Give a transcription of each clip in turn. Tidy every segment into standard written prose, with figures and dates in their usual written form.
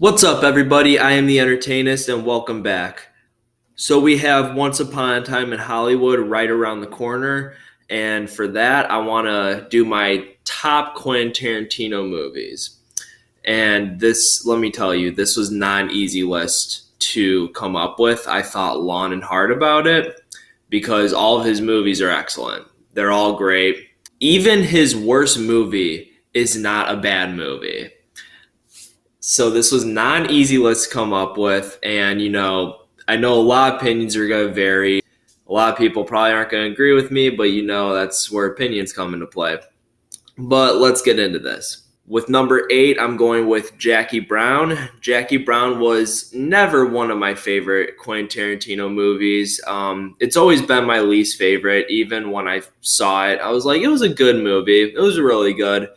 What's up, everybody? I am the Entertainist, and welcome back. So, we have Once Upon a Time in Hollywood right around the corner, and for that, I want to do my top Quentin Tarantino movies. And this, let me tell you, this was not an easy list to come up with. I thought long and hard about it because all of his movies are excellent, they're all great. Even his worst movie is not a bad movie. So this was not an easy list to come up with, and I know a lot of opinions are going to vary. A lot of people probably aren't going to agree with me, but that's where opinions come into play. But let's get into this. With number 8, I'm going with Jackie Brown. Jackie Brown was never one of my favorite Quentin Tarantino movies. It's always been my least favorite. Even when I saw it, I was like, it was a good movie. It was really good.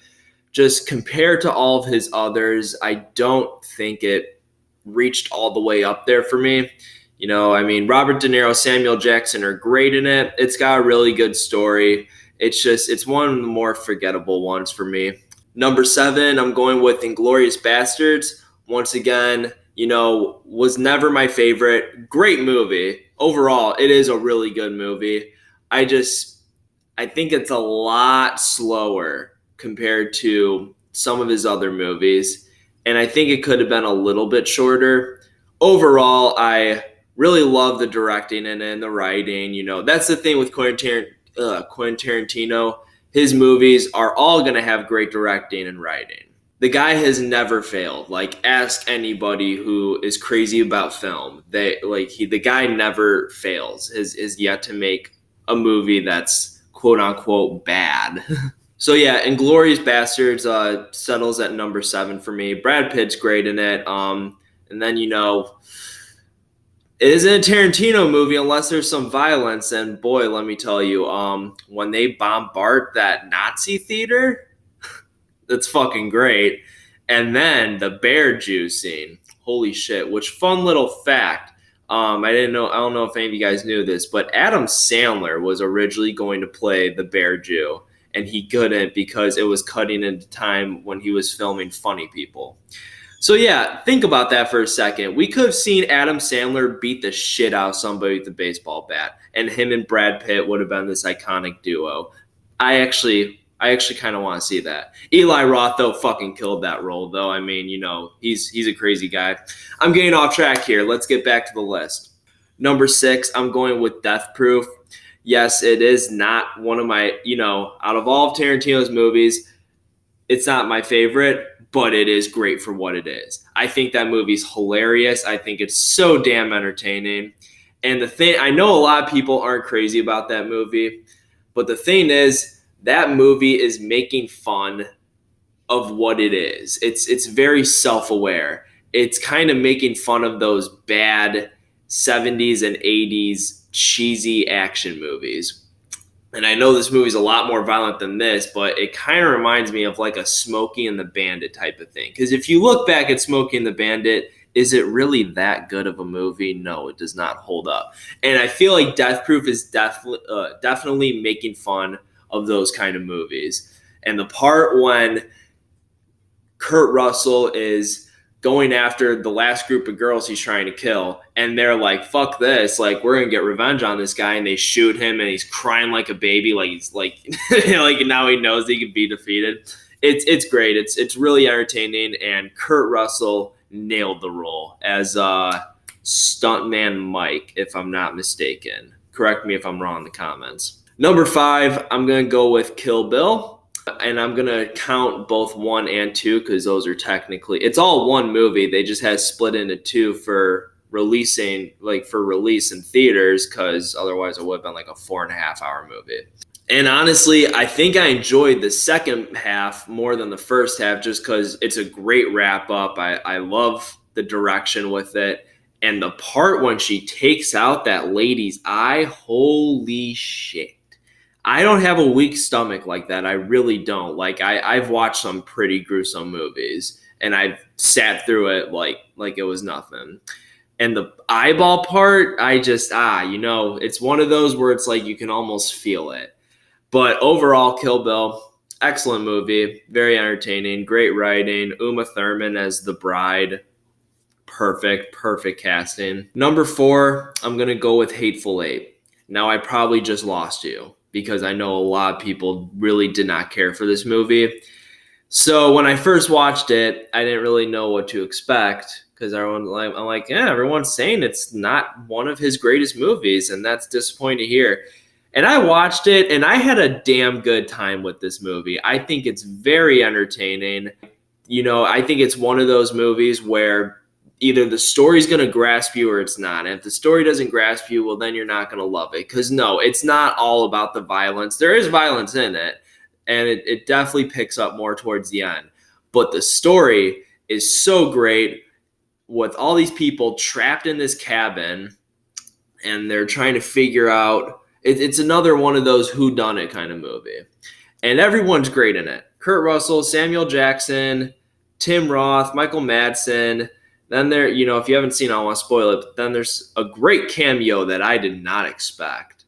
Just compared to all of his others, I don't think it reached all the way up there for me. Robert De Niro, Samuel Jackson are great in it. It's got a really good story. It's one of the more forgettable ones for me. Number 7, I'm going with Inglorious Bastards. Once again, was never my favorite. Great movie. Overall, it is a really good movie. I think it's a lot slower compared to some of his other movies, and I think it could have been a little bit shorter. Overall, I really love the directing and the writing. That's the thing with Quentin Tarantino. His movies are all going to have great directing and writing. The guy has never failed. Like, ask anybody who is crazy about film. The guy never fails. Is yet to make a movie that's quote unquote bad. So yeah, Inglorious Bastards settles at number 7 for me. Brad Pitt's great in it. And then it isn't a Tarantino movie unless there's some violence. And boy, let me tell you, when they bombard that Nazi theater, that's fucking great. And then the bear juice scene, holy shit! Which fun little fact. I didn't know. I don't know if any of you guys knew this, but Adam Sandler was originally going to play the bear Jew, and he couldn't because it was cutting into time when he was filming Funny People. So yeah, think about that for a second. We could have seen Adam Sandler beat the shit out of somebody with a baseball bat, and him and Brad Pitt would have been this iconic duo. I actually kind of want to see that. Eli Roth, though, fucking killed that role, though. He's a crazy guy. I'm getting off track here. Let's get back to the list. Number 6, I'm going with Death Proof. Yes, it is not one of my, out of all of Tarantino's movies, it's not my favorite, but it is great for what it is. I think that movie's hilarious. I think it's so damn entertaining. And the thing, I know a lot of people aren't crazy about that movie, but the thing is, that movie is making fun of what it is. It's very self-aware. It's kind of making fun of those bad 70s and 80s cheesy action movies. And I know this movie's a lot more violent than this, but it kind of reminds me of like a Smokey and the Bandit type of thing. Because if you look back at Smokey and the Bandit, is it really that good of a movie? No, it does not hold up. And I feel like Death Proof is definitely making fun of those kind of movies. And the part when Kurt Russell is going after the last group of girls he's trying to kill, and they're like, fuck this, like, we're gonna get revenge on this guy, and they shoot him, and he's crying like a baby, like he's like like now he knows he can be defeated. It's great. It's really entertaining, and Kurt Russell nailed the role as stuntman Mike, if I'm not mistaken. Correct me if I'm wrong in the comments. Number 5, I'm gonna go with Kill Bill. And I'm going to count both 1 and 2 because those are technically, it's all one movie. They just had split into 2 for release in theaters, because otherwise it would have been like a 4.5-hour movie. And honestly, I think I enjoyed the second half more than the first half just because it's a great wrap up. I love the direction with it. And the part when she takes out that lady's eye, holy shit. I don't have a weak stomach like that. I really don't. Like, I've watched some pretty gruesome movies, and I've sat through it like it was nothing. And the eyeball part, it's one of those where it's like you can almost feel it. But overall, Kill Bill, excellent movie, very entertaining, great writing. Uma Thurman as the bride, Perfect casting. Number 4, I'm going to go with Hateful Eight. Now, I probably just lost you because I know a lot of people really did not care for this movie. So when I first watched it, I didn't really know what to expect because I'm like, yeah, everyone's saying it's not one of his greatest movies, and that's disappointing to hear. And I watched it, and I had a damn good time with this movie. I think it's very entertaining. I think it's one of those movies where either the story's going to grasp you or it's not. And if the story doesn't grasp you, well, then you're not going to love it. Because no, it's not all about the violence. There is violence in it, and it definitely picks up more towards the end. But the story is so great with all these people trapped in this cabin, and they're trying to figure out. It's another one of those whodunit kind of movie. And everyone's great in it. Kurt Russell, Samuel Jackson, Tim Roth, Michael Madsen. Then there, if you haven't seen it, I don't want to spoil it, but then there's a great cameo that I did not expect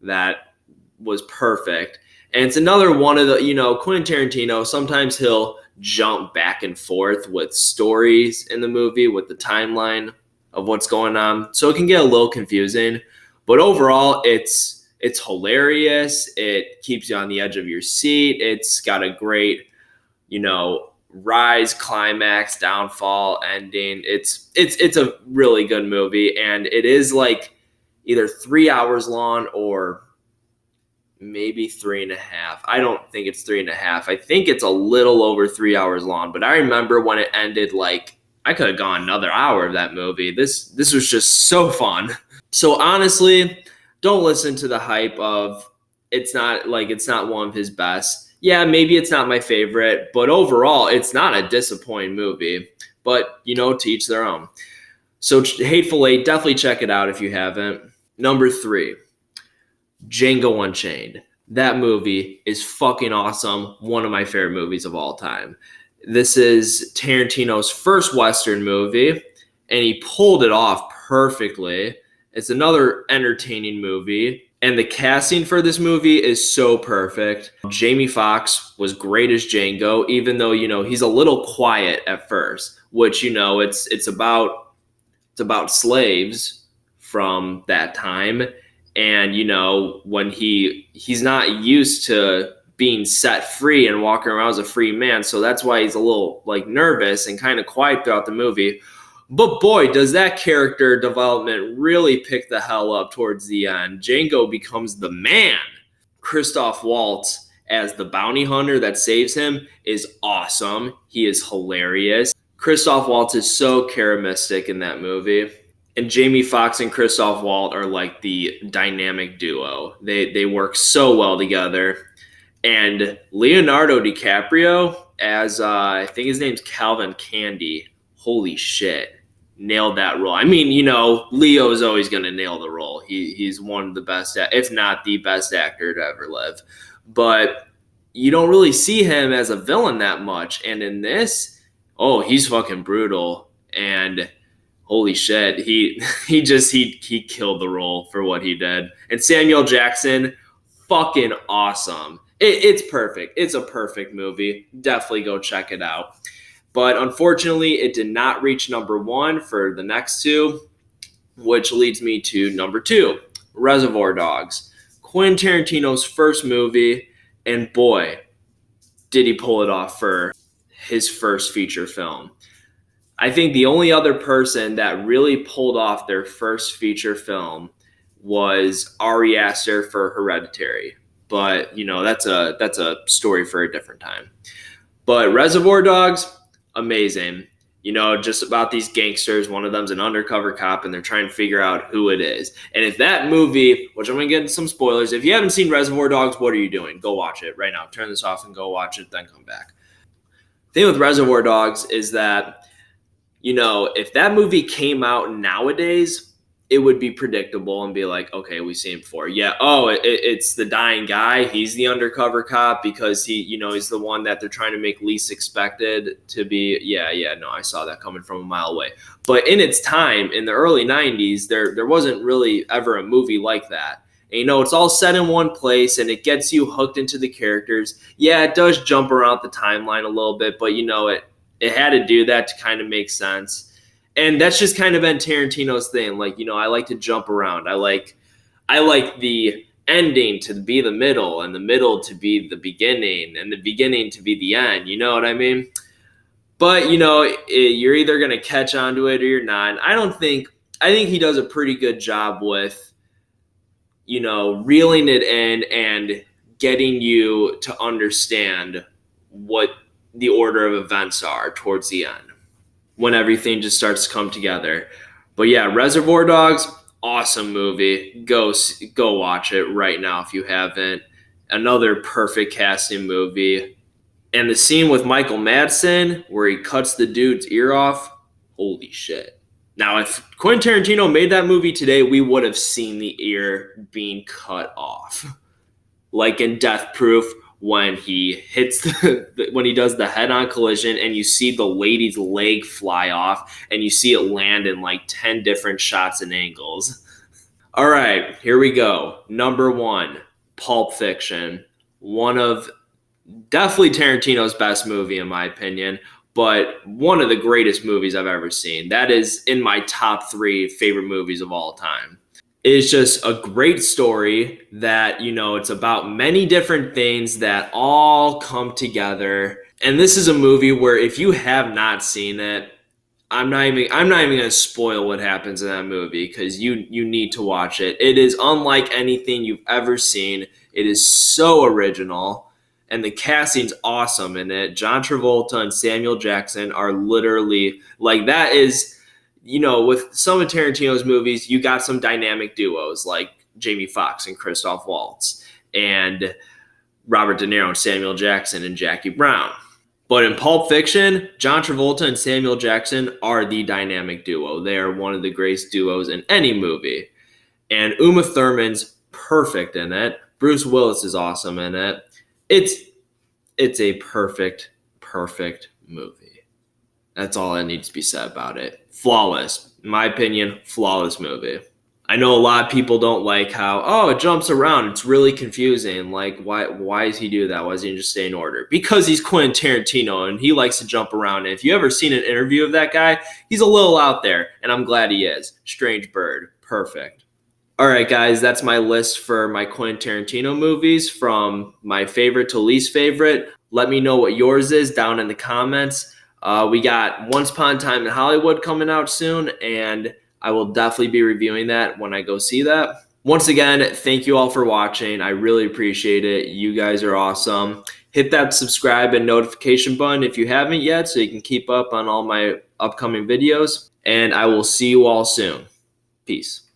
that was perfect. And it's another one of the, Quentin Tarantino, sometimes he'll jump back and forth with stories in the movie with the timeline of what's going on. So it can get a little confusing. But overall, it's hilarious. It keeps you on the edge of your seat. It's got a great, rise, climax, downfall, ending. It's a really good movie, and it is like either 3 hours long or maybe 3.5. I don't think it's 3.5. I think it's a little over 3 hours long, but I remember when it ended, like I could have gone another hour of that movie. This was just so fun. So honestly, don't listen to the hype of it's not one of his best. Yeah, maybe it's not my favorite, but overall, it's not a disappointing movie. But, to each their own. So Hateful Eight, definitely check it out if you haven't. Number 3, Django Unchained. That movie is fucking awesome. One of my favorite movies of all time. This is Tarantino's first Western movie, and he pulled it off perfectly. It's another entertaining movie. And the casting for this movie is so perfect. Jamie Foxx was great as Django, even though, he's a little quiet at first, which, it's about slaves from that time. And, when he's not used to being set free and walking around as a free man. So that's why he's a little nervous and kind of quiet throughout the movie. But boy, does that character development really pick the hell up towards the end. Django becomes the man. Christoph Waltz as the bounty hunter that saves him is awesome. He is hilarious. Christoph Waltz is so charismatic in that movie. And Jamie Foxx and Christoph Waltz are like the dynamic duo. They work so well together. And Leonardo DiCaprio as, I think his name's Calvin Candy. Holy shit. Nailed that role. I mean, Leo is always going to nail the role. He's one of the best, if not the best actor to ever live. But you don't really see him as a villain that much. And in this, he's fucking brutal. And holy shit, he killed the role for what he did. And Samuel Jackson, fucking awesome. It's perfect. It's a perfect movie. Definitely go check it out. But unfortunately, it did not reach number 1 for the next 2, which leads me to number 2, Reservoir Dogs. Quentin Tarantino's first movie, and boy, did he pull it off for his first feature film. I think the only other person that really pulled off their first feature film was Ari Aster for Hereditary. But, that's a story for a different time. But Reservoir Dogs, amazing. Just about these gangsters. One of them's an undercover cop, and they're trying to figure out who it is. And if that movie, which I'm going to get into some spoilers, if you haven't seen Reservoir Dogs, what are you doing? Go watch it right now. Turn this off and go watch it, then come back. The thing with Reservoir Dogs is that, if that movie came out nowadays, it would be predictable and be like, okay, we've seen it before. Yeah, it's the dying guy. He's the undercover cop because he's the one that they're trying to make least expected to be. Yeah, no, I saw that coming from a mile away. But in its time, in the early 90s, there wasn't really ever a movie like that. And, it's all set in one place, and it gets you hooked into the characters. Yeah, it does jump around the timeline a little bit, but, it had to do that to kind of make sense. And that's just kind of been Tarantino's thing. Like, I like to jump around. I like the ending to be the middle, and the middle to be the beginning, and the beginning to be the end. You know what I mean? But you're either gonna catch on to it or you're not. I think he does a pretty good job with reeling it in and getting you to understand what the order of events are towards the end when everything just starts to come together. But yeah, Reservoir Dogs, awesome movie. Go watch it right now if you haven't. Another perfect casting movie. And the scene with Michael Madsen where he cuts the dude's ear off, holy shit. Now, if Quentin Tarantino made that movie today, we would have seen the ear being cut off. Like in Death Proof, when he hits when he does the head-on collision and you see the lady's leg fly off and you see it land in like 10 different shots and angles. All right, here we go. Number 1, Pulp Fiction. One of definitely Tarantino's best movie in my opinion, but one of the greatest movies I've ever seen. That is in my top 3 favorite movies of all time. It's just a great story that, it's about many different things that all come together. And this is a movie where if you have not seen it, I'm not even going to spoil what happens in that movie because you need to watch it. It is unlike anything you've ever seen. It is so original, and the casting's awesome in it. John Travolta and Samuel Jackson are literally like that is. With some of Tarantino's movies, you got some dynamic duos like Jamie Foxx and Christoph Waltz and Robert De Niro and Samuel Jackson and Jackie Brown. But in Pulp Fiction, John Travolta and Samuel Jackson are the dynamic duo. They are one of the greatest duos in any movie. And Uma Thurman's perfect in it. Bruce Willis is awesome in it. It's a perfect movie. That's all that needs to be said about it. Flawless. In my opinion, flawless movie. I know a lot of people don't like how, it jumps around. It's really confusing. Like, why does he do that? Why doesn't he just stay in order? Because he's Quentin Tarantino and he likes to jump around. And if you ever seen an interview of that guy, he's a little out there. And I'm glad he is. Strange bird. Perfect. All right, guys, that's my list for my Quentin Tarantino movies from my favorite to least favorite. Let me know what yours is down in the comments. We got Once Upon a Time in Hollywood coming out soon, and I will definitely be reviewing that when I go see that. Once again, thank you all for watching. I really appreciate it. You guys are awesome. Hit that subscribe and notification button if you haven't yet so you can keep up on all my upcoming videos, and I will see you all soon. Peace.